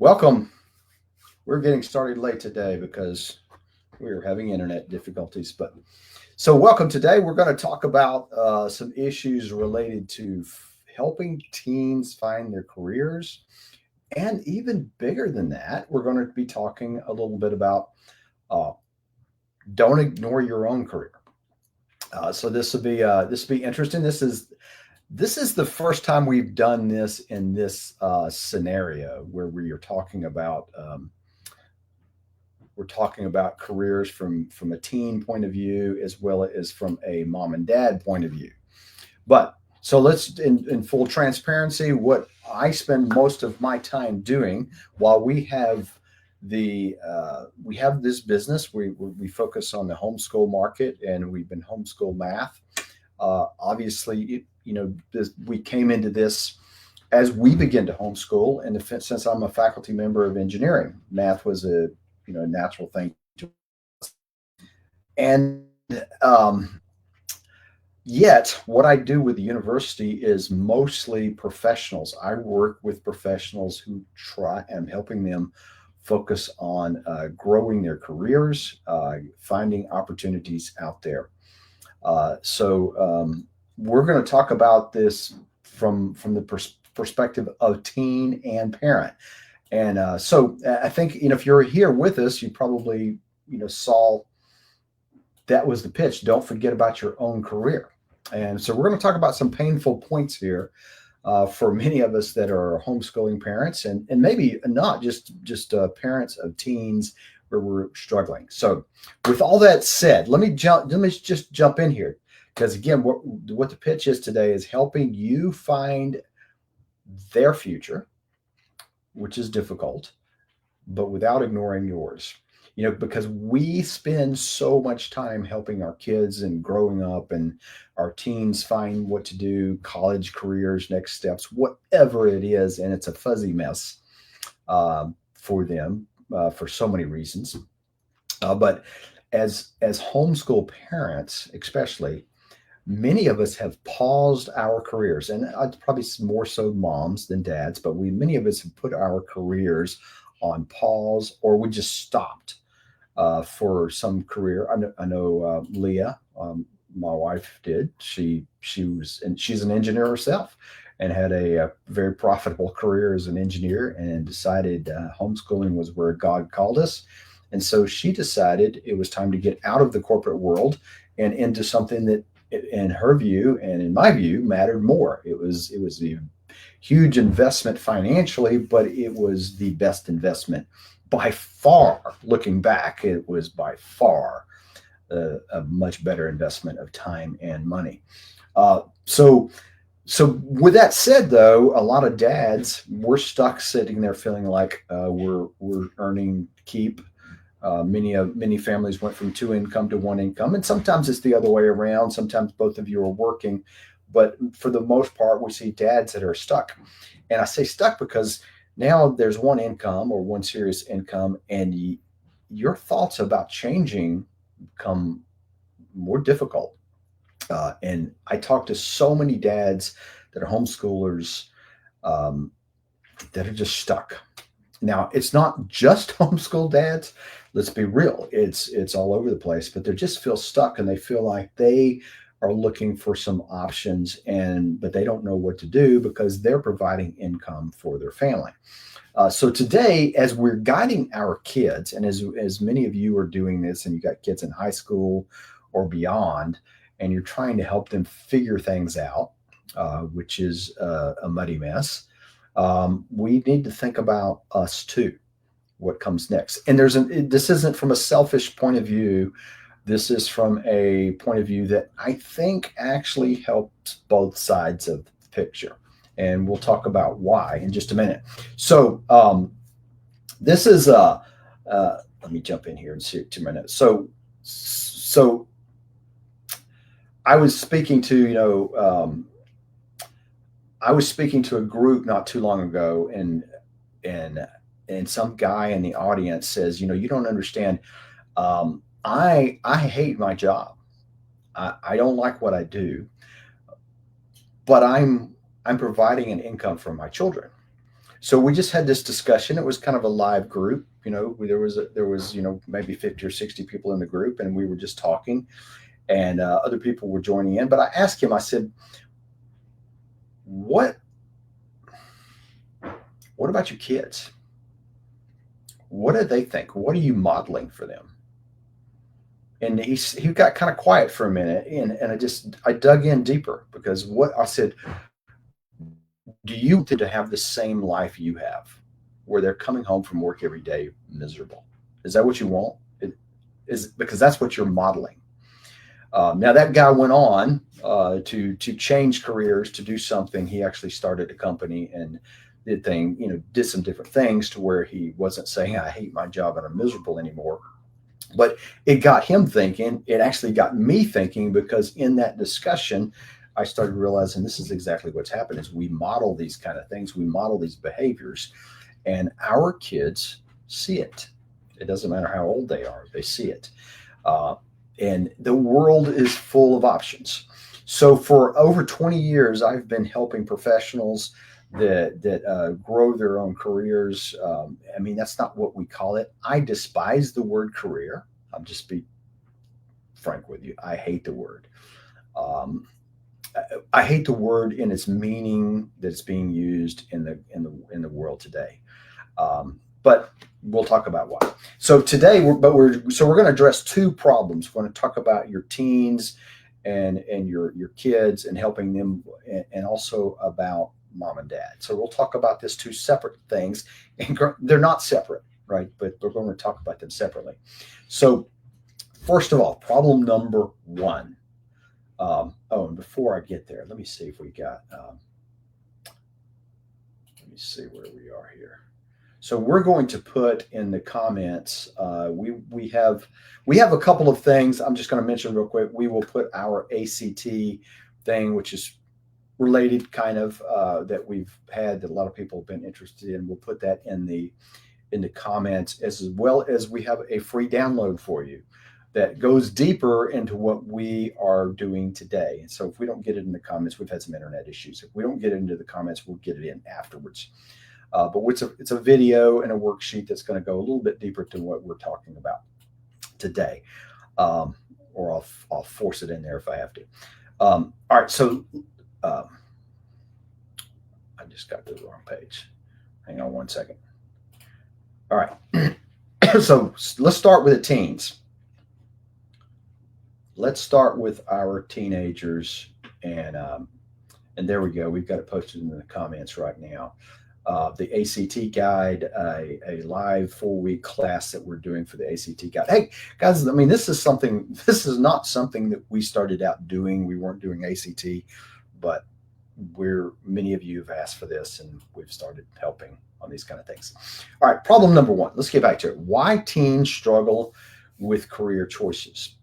Welcome. We're getting started late today because we're having internet difficulties. But so, welcome today. We're going to talk about some issues related to helping teens find their careers. And even bigger than that, we're going to be talking a little bit about uh, don't ignore your own career. So this will be interesting. This is the first time we've done this in this scenario where we are talking about we're talking about careers from a teen point of view as well as from a mom and dad point of view. But so let's in full transparency, what I spend most of my time doing while we have this business, we focus on the homeschool market, and we've been homeschool math. Obviously, we came into this as we begin to homeschool, and since I'm a faculty member of engineering, math was a natural thing to us. And yet, what I do with the university is mostly professionals. I work with professionals who try and helping them focus on growing their careers, finding opportunities out there. So we're going to talk about this from the perspective of teen and parent. And so I think if you're here with us, you probably saw that was the pitch. Don't forget about your own career. And so we're going to talk about some painful points here for many of us that are homeschooling parents, and maybe not just parents of teens where we're struggling. So, with all that said, let me just jump in here because again, what the pitch is today is helping you find their future, which is difficult, but without ignoring yours. Because we spend so much time helping our kids and growing up and our teens find what to do, college careers, next steps, whatever it is. And it's a fuzzy mess for them for so many reasons. But as homeschool parents, especially, many of us have paused our careers, and I'd probably more so moms than dads, but many of us have put our careers on pause, or we just stopped for some career. I know Leah, my wife, did. She's an engineer herself, and had a very profitable career as an engineer, and decided homeschooling was where God called us. And so she decided it was time to get out of the corporate world and into something that, in her view and in my view, mattered more. It was a huge investment financially, but it was the best investment by far. Looking back, it was by far a much better investment of time and money. So with that said, though, a lot of dads, we're stuck sitting there feeling like we're earning keep. Many families went from two income to one income, and sometimes it's the other way around. Sometimes both of you are working, but for the most part, we see dads that are stuck. And I say stuck because now there's one income or one serious income, and your thoughts about changing become more difficult. And I talk to so many dads that are homeschoolers um, that are just stuck. Now, it's not just homeschool dads. Let's be real. It's all over the place, but they just feel stuck, and they feel like they are looking for some options, but they don't know what to do because they're providing income for their family. So today, as we're guiding our kids, and as many of you are doing this, and you got kids in high school or beyond, and you're trying to help them figure things out, which is a muddy mess, we need to think about us too. What comes next? And this isn't from a selfish point of view. This is from a point of view that I think actually helps both sides of the picture. And we'll talk about why in just a minute. So this is let me jump in here and see 2 minutes. So I was speaking to I was speaking to a group not too long ago, and and some guy in the audience says, you don't understand. I hate my job. I don't like what I do, but I'm providing an income for my children. So we just had this discussion. It was kind of a live group. There was maybe 50 or 60 people in the group, and we were just talking, and other people were joining in. But I asked him. I said, "What what about your kids? What do they think? What are you modeling for them?" And he got kind of quiet for a minute, and I dug in deeper, because what I said, do you want them to have the same life you have, where they're coming home from work every day miserable? Is that what you want? It is, because that's what you're modeling. Now that guy went on to change careers, to do something. He actually started a company and did some different things to where he wasn't saying, "I hate my job and I'm miserable" anymore. But it got him thinking. It actually got me thinking, because in that discussion, I started realizing this is exactly what's happened: is we model these kind of things, we model these behaviors, and our kids see it. It doesn't matter how old they are; they see it. Uh, and the world is full of options. So for over 20 years, I've been helping professionals that grow their own careers. I mean, that's not what we call it. I despise the word career. I'll just be frank with you. I hate the word. Um, I hate the word in its meaning that's being used in the world today. But we'll talk about why. So today, we're going to address two problems. We're going to talk about your teens and your kids, and helping them, and also about mom and dad. So we'll talk about this two separate things, and they're not separate, right? But we're going to talk about them separately. So first of all, problem number one. Oh, and before I get there, let me see if we got. Let me see where we are here. So we're going to put in the comments. We have a couple of things. I'm just going to mention real quick. We will put our ACT thing, which is related, kind of, that we've had, that a lot of people have been interested in. We'll put that in the comments, as well as we have a free download for you that goes deeper into what we are doing today. And so if we don't get it in the comments, we've had some internet issues. If we don't get it into the comments, we'll get it in afterwards. But it's a video and a worksheet that's going to go a little bit deeper to what we're talking about today. Or I'll force it in there if I have to. All right, so I just got to the wrong page. Hang on one second. All right. So let's start with the teens. Let's start with our teenagers, and there we go. We've got it posted in the comments right now. The ACT guide, a live 4-week class that we're doing for the ACT guide. Hey guys, I mean, this is not something that we started out doing. We weren't doing ACT, but many of you have asked for this, and we've started helping on these kind of things. All right, problem number one. Let's get back to it. Why teens struggle with career choices.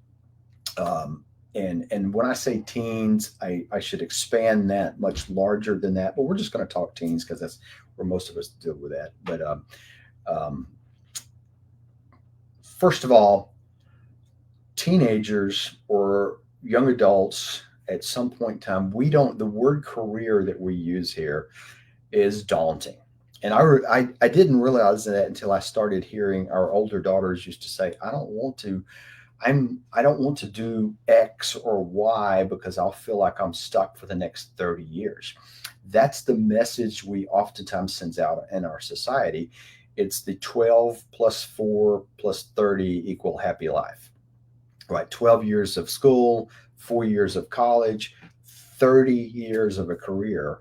And when I say teens, I should expand that much larger than that, but we're just going to talk teens, because that's where most of us deal with that. But first of all, teenagers or young adults, at some point in time, the word career that we use here is daunting. And I didn't realize that until I started hearing our older daughters used to say, I don't want to do X or Y, because I'll feel like I'm stuck for the next 30 years. That's the message we oftentimes sends out in our society. It's the 12 plus 4 plus 30 equal happy life, right? 12 years of school, 4 years of college, 30 years of a career.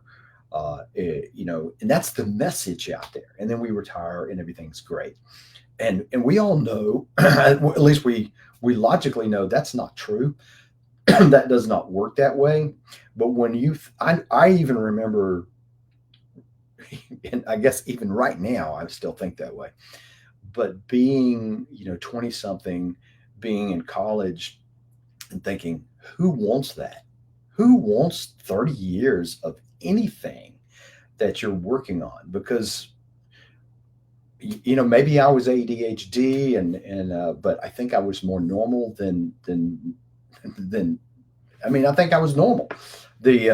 And that's the message out there. And then we retire and everything's great. And we all know, at least we logically know, that's not true. That does not work that way. But I even remember, and I guess even right now, I still think that way. But being, 20 something, being in college and thinking, who wants that? Who wants 30 years of anything that you're working on? Because maybe I was ADHD, but I think I was more normal than I mean, I think I was normal. We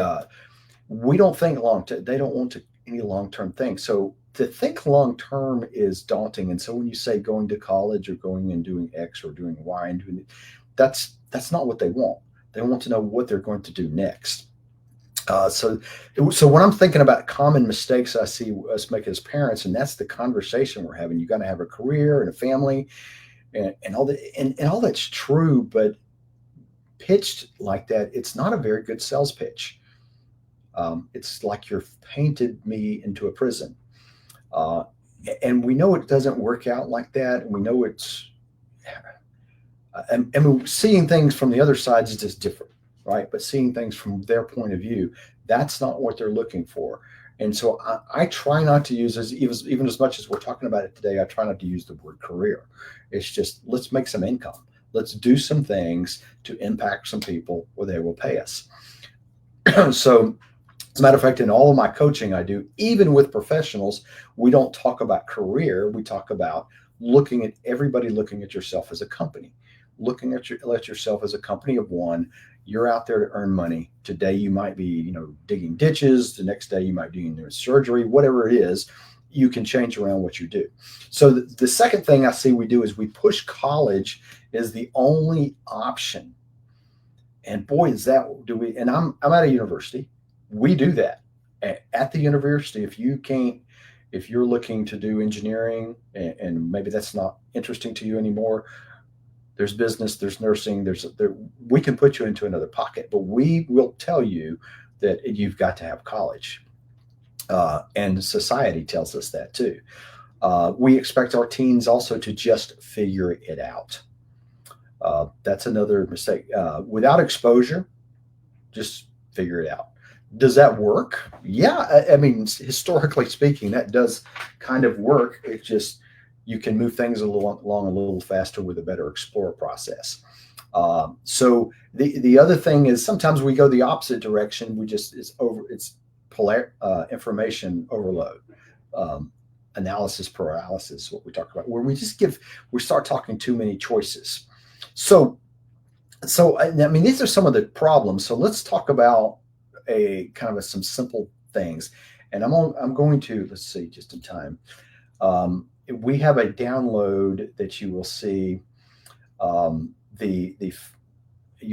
don't think long term. They don't want any long term thing. So to think long term is daunting. And so when you say going to college or going and doing X or doing Y and doing, that's not what they want. They want to know what they're going to do next. So when I'm thinking about common mistakes I see us make as parents, and that's the conversation we're having. You got to have a career and a family, and all that, and all that's true. But pitched like that, it's not a very good sales pitch. It's like you've painted me into a prison, uh, and we know it doesn't work out like that. And we know it's and seeing things from the other side is just different, right? But seeing things from their point of view, that's not what they're looking for. And so I try not to use, even as much as we're talking about it today, I try not to use the word career. It's just, let's make some income. Let's do some things to impact some people where they will pay us. So, as a matter of fact, in all of my coaching I do, even with professionals, we don't talk about career. We talk about looking at yourself as a company, looking at yourself as a company of one. You're out there to earn money. Today you might be, digging ditches. The next day you might be doing surgery, whatever it is. You can change around what you do. So the second thing I see we do is we push college as the only option. And boy, is that do we? And I'm at a university. We do that at the university. If you're looking to do engineering and maybe that's not interesting to you anymore, there's business, there's nursing, we can put you into another pocket, but we will tell you that you've got to have college. And society tells us that too. We expect our teens also to just figure it out. That's another mistake. Without exposure, just figure it out. Does that work? Yeah. I mean, historically speaking, that does kind of work. It's just, you can move things along a little faster with a better explore process. So the other thing is sometimes we go the opposite direction. It's information overload, analysis paralysis, what we talk about, where we start talking too many choices. So I mean, these are some of the problems. So let's talk about some simple things. And I'm going to, let's see, just in time. We have a download that you will see. You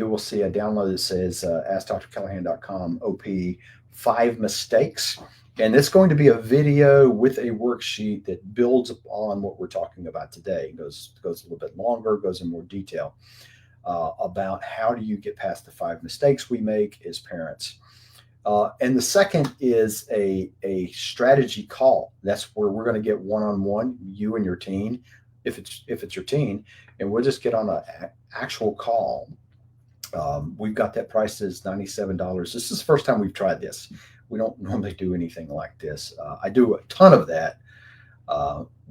will see a download that says AskDrCallahan.com OP 5 mistakes, and it's going to be a video with a worksheet that builds upon what we're talking about today. It goes a little bit longer, goes in more detail about how do you get past the 5 mistakes we make as parents. And the second is a strategy call. That's where we're going to get one-on-one, you and your teen, if it's your teen, and we'll just get on an actual call. We've got that price as $97. This is the first time we've tried this. We don't normally do anything like this. I do a ton of that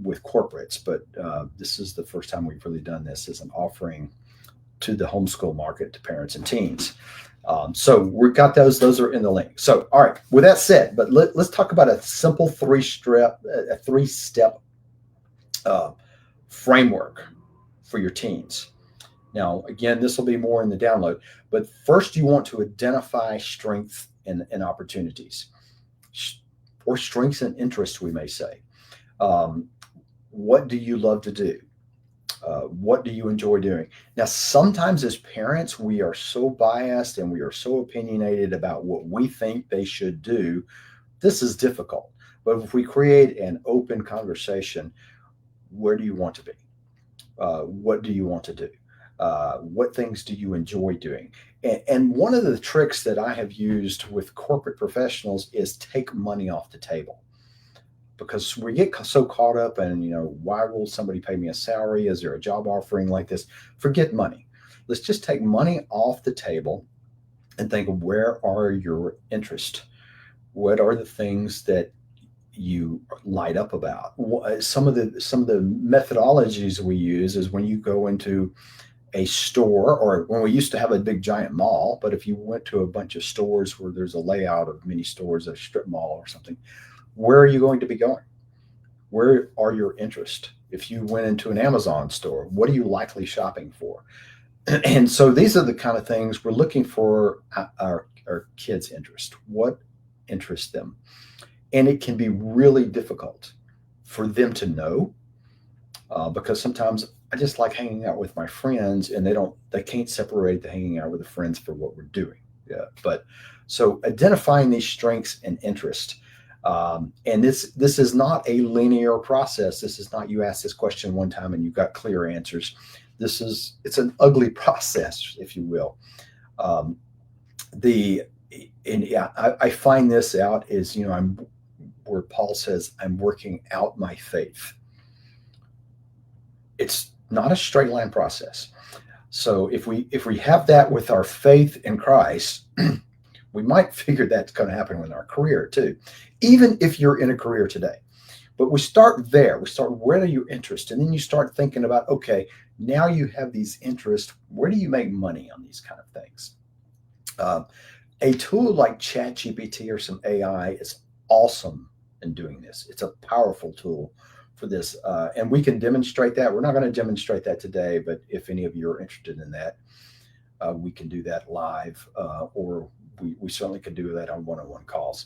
with corporates, but this is the first time we've really done this as an offering to the homeschool market, to parents and teens. So we've got those are in the link. So, all right, with that said, but let's talk about a simple three-step framework for your teens. Now, again, this will be more in the download, but first you want to identify strengths and opportunities, or strengths and interests, we may say. What do you love to do? What do you enjoy doing? Now, sometimes as parents, we are so biased and we are so opinionated about what we think they should do. This is difficult. But if we create an open conversation, where do you want to be? What do you want to do? What things do you enjoy doing? And one of the tricks that I have used with corporate professionals is take money off the table. Because we get so caught up in, why will somebody pay me a salary? Is there a job offering like this? Forget money. Let's just take money off the table and think, where are your interests? What are the things that you light up about? Some of the methodologies we use is when you go into a store, or when we used to have a big giant mall, but if you went to a bunch of stores where there's a layout of many stores, a strip mall or something, where are you going to be going? Where are your interests? If you went into an Amazon store, what are you likely shopping for? And so these are the kind of things we're looking for our kids' interest. What interests them? And it can be really difficult for them to know, because sometimes I just like hanging out with my friends, and they can't separate the hanging out with the friends for what we're doing. Yeah, but so identifying these strengths and interest, and this is not a linear process. This is not you ask this question one time and you got clear answers. It's an ugly process, if you will. Um, the and yeah, I find this out is, I'm where Paul says, I'm working out my faith. It's not a straight line process. So if we have that with our faith in Christ, we might figure that's going to happen with our career too, even if you're in a career today. But we start there. We start, where are your interests? And then you start thinking about, okay, now you have these interests. Where do you make money on these kind of things? Uh, a tool like ChatGPT or some AI is awesome in doing this. It's a powerful tool for this. And we can demonstrate that. We're not going to demonstrate that today, but if any of you are interested in that, we can do that live, or we certainly can do that on one-on-one calls.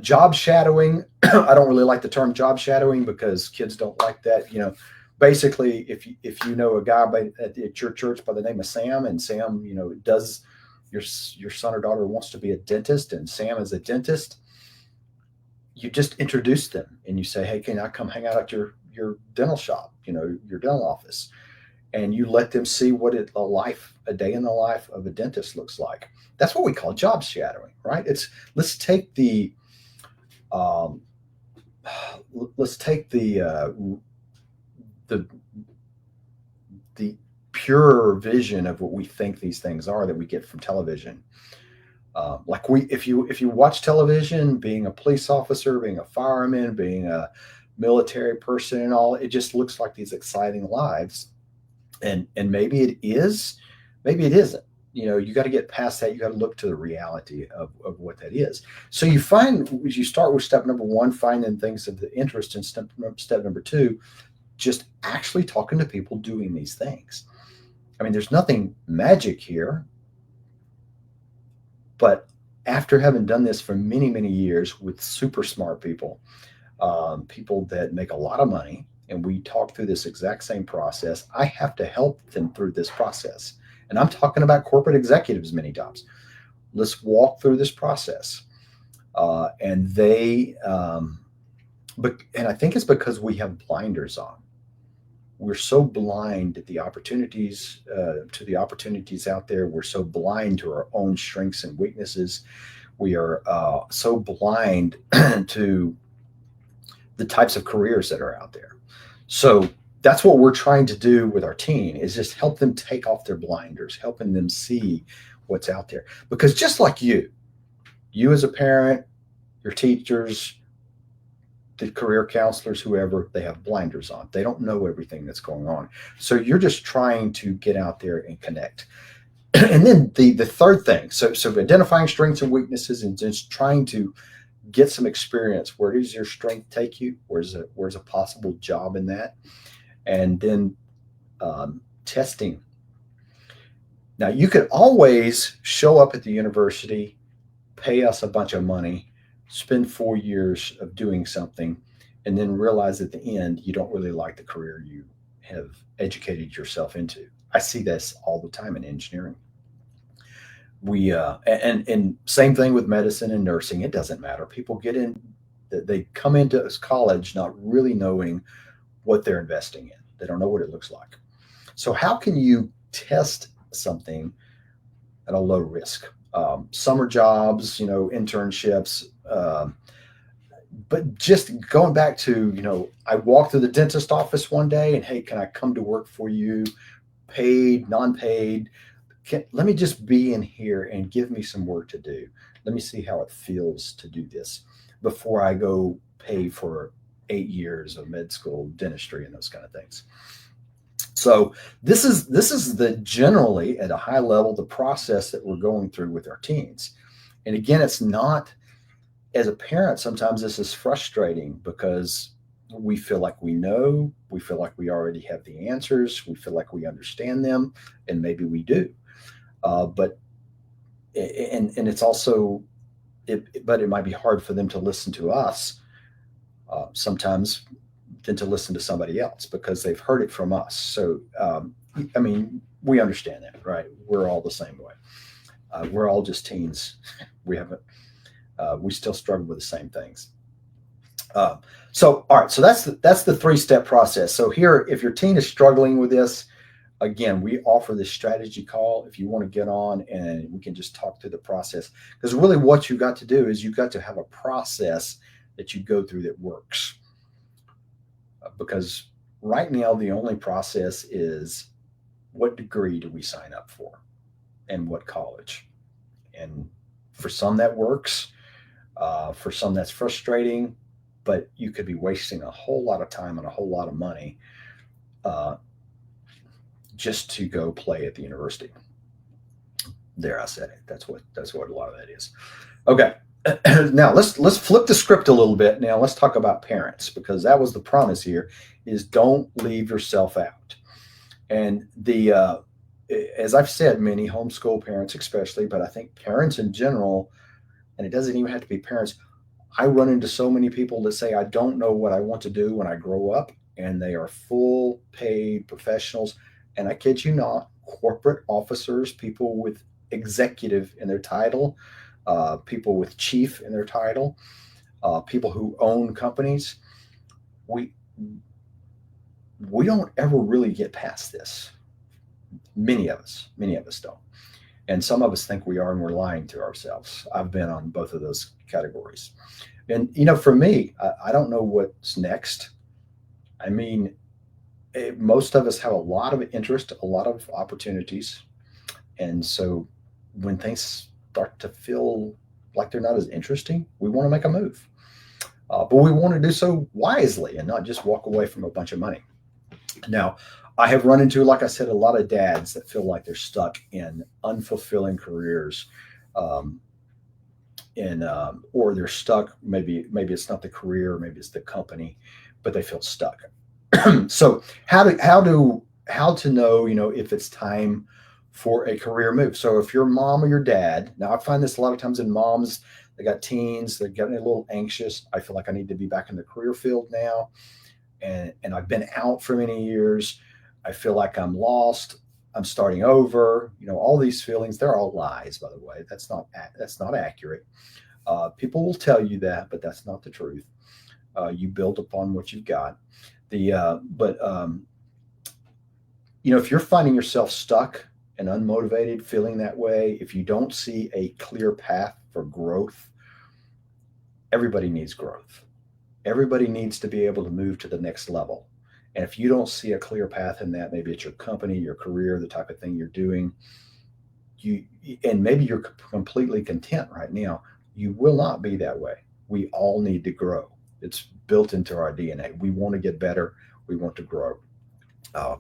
Job shadowing. I don't really like the term job shadowing because kids don't like that. Basically, if you know a guy at your church by the name of Sam, and Sam, does your son or daughter wants to be a dentist, and Sam is a dentist, you just introduce them and you say, hey, can I come hang out at your dental shop, your dental office, and you let them see what a day in the life of a dentist looks like. That's what we call job shadowing, right? Let's take the um, let's take the the pure vision of what we think these things are that we get from television. If you watch television, being a police officer, being a fireman, being a military person, and all, it just looks like these exciting lives, and maybe it is, maybe it isn't. You got to get past that. You got to look to the reality of what that is. So you start with step number one, finding things of the interest, and step number two, just actually talking to people doing these things. I mean, there's nothing magic here, but after having done this for many, many years with super smart people, people that make a lot of money, and we talk through this exact same process, I have to help them through this process. And I'm talking about corporate executives many times. Let's walk through this process. And I think it's because we have blinders on. We're so blind at the opportunities, to the opportunities out there. We're so blind to our own strengths and weaknesses. We are so blind to the types of careers that are out there. So that's what we're trying to do with our teen, is just help them take off their blinders, helping them see what's out there. Because just like you as a parent, your teachers, the career counselors, whoever, they have blinders on. They don't know everything that's going on. So you're just trying to get out there and connect. And then the third thing, so identifying strengths and weaknesses, and just trying to get some experience. Where does your strength take you? Where's a possible job in that? And then testing. Now, you could always show up at the university, pay us a bunch of money, spend 4 years of doing something, and then realize at the end you don't really like the career you have educated yourself into. I see this all the time in engineering. And same thing with medicine and nursing. It doesn't matter. People they come into college not really knowing what they're investing in. They don't know what it looks like. So how can you test something at a low risk? Summer jobs, internships. But just going back to, I walked through the dentist office one day and, hey, can I come to work for you? Paid, non-paid. Let me just be in here and give me some work to do. Let me see how it feels to do this before I go pay for 8 years of med school, dentistry, and those kind of things. So this is generally at a high level, the process that we're going through with our teens. And again, it's not, as a parent, sometimes this is frustrating because we feel like we know, we feel like we already have the answers, we feel like we understand them, and maybe we do. But it's also, but it might be hard for them to listen to us sometimes than to listen to somebody else because they've heard it from us. So, I mean, we understand that, right? We're all the same way. We're all just teens. We haven't, we still struggle with the same things. Uh, so, all right. So that's the 3-step process. So here, if your teen is struggling with this, again, we offer this strategy call if you want to get on and we can just talk through the process. Because really what you got to do is you've got to have a process that you go through that works. Because right now, the only process is what degree do we sign up for and what college? And for some that works, for some that's frustrating, but you could be wasting a whole lot of time and a whole lot of money uh, just to go play at the university. There, I said it. That's what a lot of that is. Okay. Now let's flip the script a little bit. Now let's talk about parents because that was the promise here is don't leave yourself out. And as I've said, many homeschool parents especially, but I think parents in general, and it doesn't even have to be parents. I run into so many people that say, I don't know what I want to do when I grow up, and they are full paid professionals. And I kid you not, corporate officers, people with executive in their title, people with chief in their title, people who own companies. We we don't ever really get past this. Many of us don't. And some of us think we are, and we're lying to ourselves. I've been on both of those categories. And, for me, I don't know what's next. I mean, most of us have a lot of interest, a lot of opportunities. And so when things start to feel like they're not as interesting, we want to make a move. But we want to do so wisely and not just walk away from a bunch of money. Now, I have run into, like I said, a lot of dads that feel like they're stuck in unfulfilling careers, um, or they're stuck. Maybe it's not the career, maybe it's the company, but they feel stuck. So how to know if it's time for a career move. So if your mom or your dad, now I find this a lot of times in moms, they got teens, they're getting a little anxious. I feel like I need to be back in the career field now, and I've been out for many years. I feel like I'm lost. I'm starting over. All these feelings, they're all lies, by the way. That's not accurate. People will tell you that, but that's not the truth. You build upon what you've got. But if you're finding yourself stuck and unmotivated, feeling that way, if you don't see a clear path for growth, everybody needs growth. Everybody needs to be able to move to the next level. And if you don't see a clear path in that, maybe it's your company, your career, the type of thing you're doing, and maybe you're completely content right now, you will not be that way. We all need to grow. It's built into our DNA. We want to get better. We want to grow.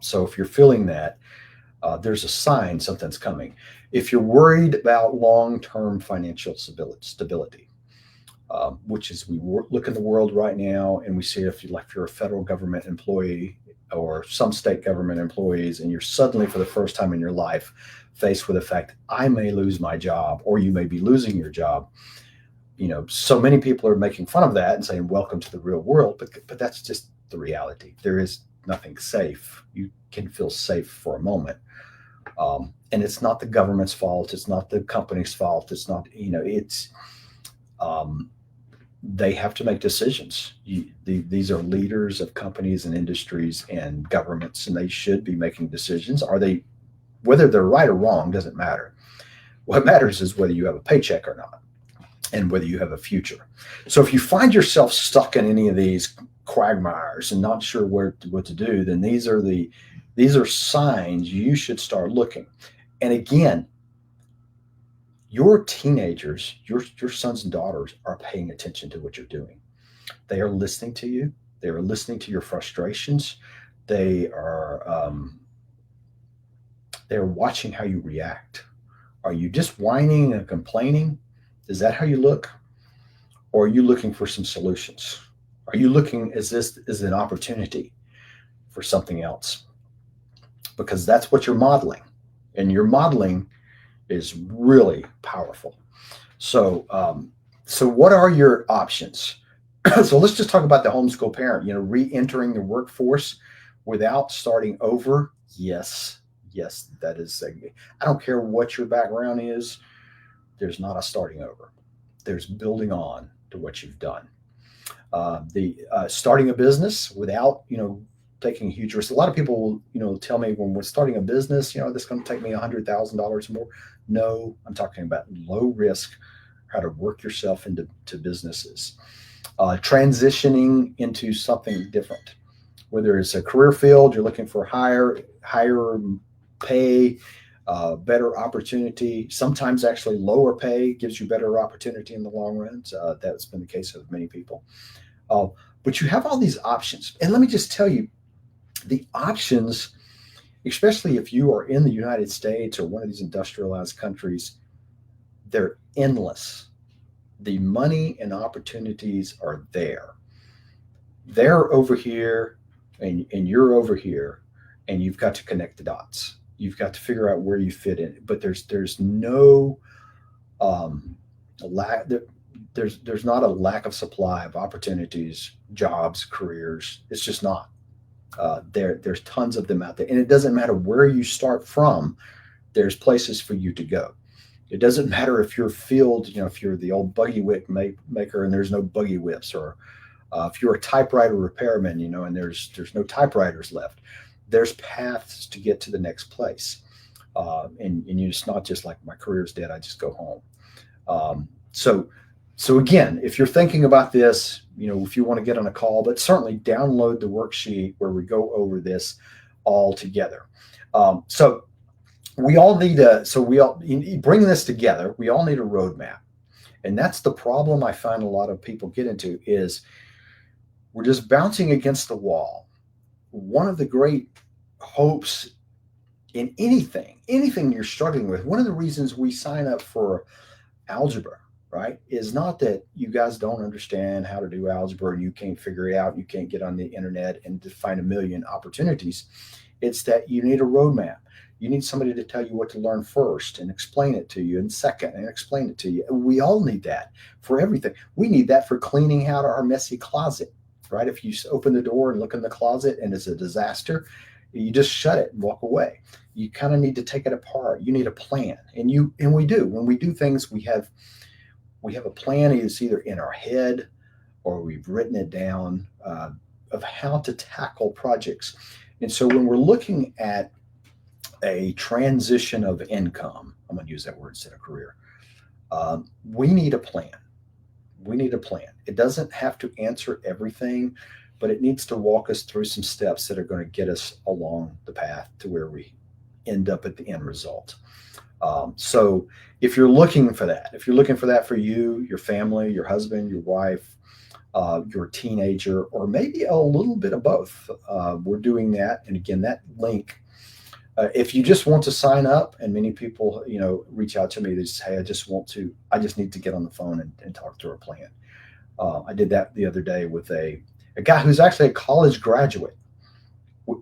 So if you're feeling that, there's a sign something's coming. If you're worried about long-term financial stability, which is we look in the world right now and we see if you're a federal government employee or some state government employees, and you're suddenly for the first time in your life faced with the fact I may lose my job or you may be losing your job. So many people are making fun of that and saying, welcome to the real world. But that's just the reality. There is nothing safe. You can feel safe for a moment. And it's not the government's fault. It's not the company's fault. It's not, they have to make decisions. These are leaders of companies and industries and governments, and they should be making decisions. Whether they're right or wrong doesn't matter. What matters is whether you have a paycheck or not, and whether you have a future. So if you find yourself stuck in any of these quagmires and not sure what to do, then these are signs you should start looking. And again, your teenagers, your sons and daughters are paying attention to what you're doing. They are listening to you. They are listening to your frustrations. They're watching how you react. Are you just whining and complaining? Is that how you look? Or are you looking for some solutions? Are you looking, is this an opportunity for something else? Because that's what you're modeling. And your modeling is really powerful. So what are your options? So let's just talk about the homeschool parent, re-entering the workforce without starting over. Yes, yes, that is. I don't care what your background is. There's not a starting over. There's building on to what you've done. The Starting a business without, taking a huge risk. A lot of people will, tell me when we're starting a business, this is going to take me $100,000 more. No, I'm talking about low risk, how to work yourself into businesses, transitioning into something different, whether it's a career field, you're looking for higher pay, better opportunity. Sometimes actually lower pay gives you better opportunity in the long run. That's been the case of many people. Uh, but you have all these options. And let me just tell you, the options, especially if you are in the United States or one of these industrialized countries, they're endless. The money and opportunities are there. They're over here, and you're over here, and you've got to connect the dots. You've got to figure out where you fit in. But there's no um, lack. There's not a lack of supply of opportunities, jobs, careers. It's just not. There's tons of them out there, and it doesn't matter where you start from. There's places for you to go. It doesn't matter if your field, if you're the old buggy whip maker and there's no buggy whips, or if you're a typewriter repairman, and there's no typewriters left. There's paths to get to the next place, and it's not just like my career's dead. I just go home. So again, if you're thinking about this, if you want to get on a call, but certainly download the worksheet where we go over this all together. So we all need bring this together. We all need a roadmap. And that's the problem I find a lot of people get into is we're just bouncing against the wall. One of the great hopes in anything you're struggling with, one of the reasons we sign up for algebra, right, is not that you guys don't understand how to do algebra and you can't figure it out, you can't get on the internet and to find a million opportunities. It's that you need a roadmap. You need somebody to tell you what to learn first and explain it to you, and second, and explain it to you. We all need that for everything. We need that for cleaning out our messy closet, right? If you open the door and look in the closet and it's a disaster, you just shut it and walk away. You kind of need to take it apart. You need a plan, and we do. When we do things, we have a plan. It's either in our head or we've written it down, of how to tackle projects. And so when we're looking at a transition of income, I'm going to use that word instead of career. We need a plan. We need a plan. It doesn't have to answer everything, but it needs to walk us through some steps that are going to get us along the path to where we end up at the end result. So if you're looking for that, for you, your family, your husband, your wife, your teenager, or maybe a little bit of both, we're doing that. And again, that link, if you just want to sign up, and many people, reach out to me, they say, hey, I just need to get on the phone and talk through a plan. I did that the other day with a guy who's actually a college graduate,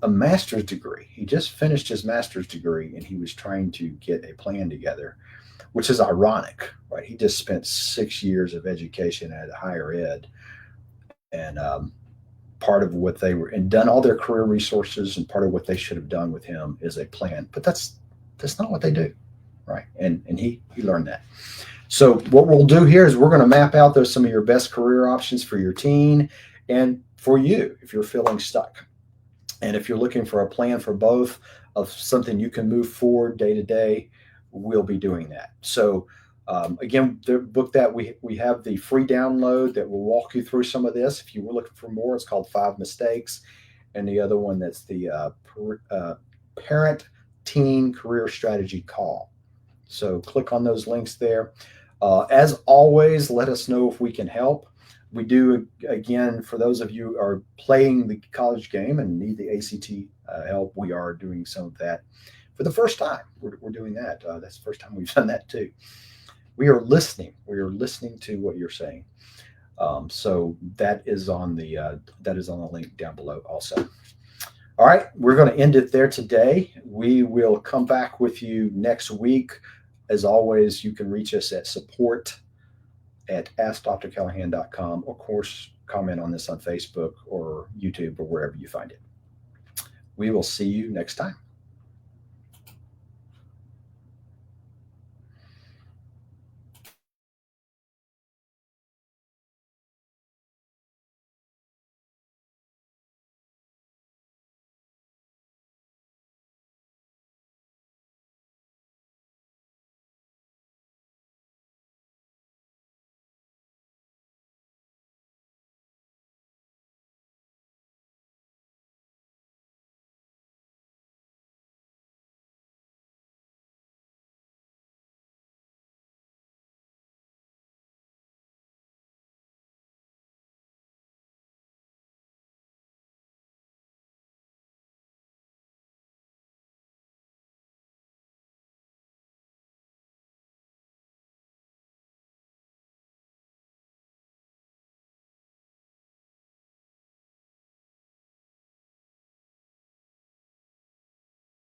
a master's degree. He just finished his master's degree and he was trying to get a plan together, which is ironic, right? He just spent 6 years of education at higher ed, and part of what they were and done all their career resources, and part of what they should have done with him is a plan. But that's not what they do, right? And he learned that. So what we'll do here is we're going to map out those some of your best career options for your teen and for you if you're feeling stuck. And if you're looking for a plan for both, of something you can move forward day to day, we'll be doing that. So again, the book that we have the free download that will walk you through some of this. If you were looking for more, it's called 5 Mistakes, and the other one that's the Parent Teen Career Strategy Call. So click on those links there. As always, let us know if we can help. We do, again, for those of you who are playing the college game and need the ACT help, we are doing some of that for the first time. We're doing that. That's the first time we've done that too. We are listening. We are listening to what you're saying. So that is on the link down below also. All right, we're going to end it there today. We will come back with you next week. As always, you can reach us at support@askdrcallahan.com. Of course, comment on this on Facebook or YouTube or wherever you find it. We will see you next time.